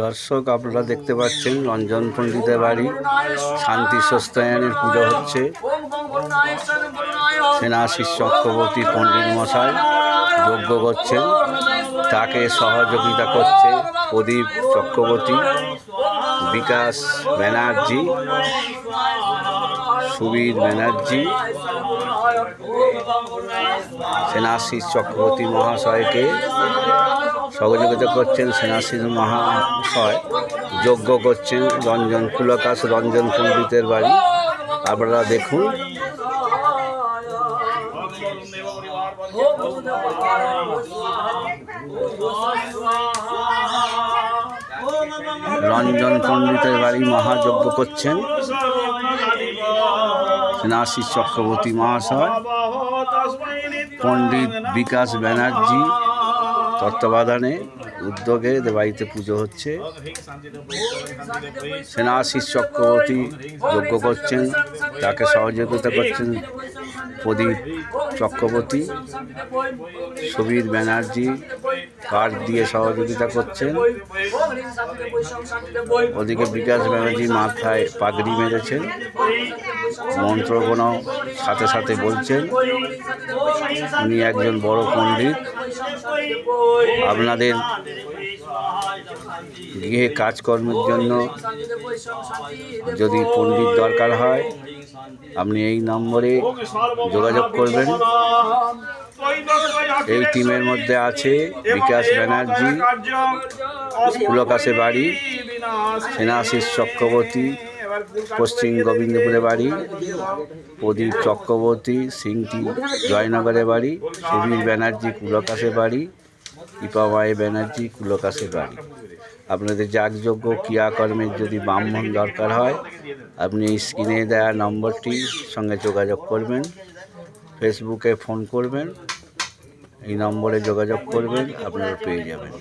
দর্শক, আপনারা দেখতে পাচ্ছেন রঞ্জন পণ্ডিতের বাড়ি শান্তি সস্তায়নের পুজো হচ্ছে। সেনাশিস চক্রবর্তী পণ্ডিত মশাই যজ্ঞ করছেন, তাকে সহযোগিতা করছে প্রদীপ চক্রবর্তী, বিকাশ ব্যানার্জি, সুবীর ব্যানার্জি। সেনাশিস চক্রবর্তী মহাশয়কে সহযোগিতা করছেন। সেনাশিস মহাশয় যজ্ঞ করছেন কুলকাস রঞ্জন পণ্ডিতের বাড়ি। আপনারা দেখুন। রঞ্জন পণ্ডিতের বাড়ি মহাযজ্ঞ করছেন সেনাশিস চক্রবর্তী মহাশয়, পণ্ডিত বিকাশ ব্যানার্জি তত্ত্বাবধানে উদ্যোগে বাড়িতে পুজো হচ্ছে। সেনাশিস চক্রবর্তী যজ্ঞ করছেন, তাকে সহযোগিতা করছেন প্রদীপ চক্রবর্তী, সুবীর ব্যানার্জি কাঠ দিয়ে সহযোগিতা করছেন। ওদিকে বিকাশ ব্যানার্জি মাথায় পাগড়ি মেরেছেন, মন্ত্রগণ সাথে সাথে বলছেন। উনি একজন বড় পণ্ডিত। আপনাদের গৃহে কাজকর্মের জন্য যদি পণ্ডিত দরকার হয়, আপনি এই নম্বরে যোগাযোগ করবেন। এই টিমের মধ্যে আছে বিকাশ ব্যানার্জি, কুলকাসে বাড়ি, সেনাশিস চক্রবর্তী পশ্চিম গোবিন্দপুরে বাড়ি, প্রদীপ চক্রবর্তী সিংটি জয়নগরে বাড়ি, সুবীর ব্যানার্জি কুলকাসে বাড়ি, ইপামাই ব্যানার্জি কুলকাসে বাড়ি। আপনাদের যাগযজ্ঞ ক্রিয়াকর্মের যদি ব্রাহ্মণ দরকার হয়, আপনি এই স্ক্রিনে দেওয়া নম্বরটির সঙ্গে যোগাযোগ করবেন। ফেসবুকে ফোন করবেন, এই নম্বরে যোগাযোগ করবেন, আপনারা পেয়ে যাবেন।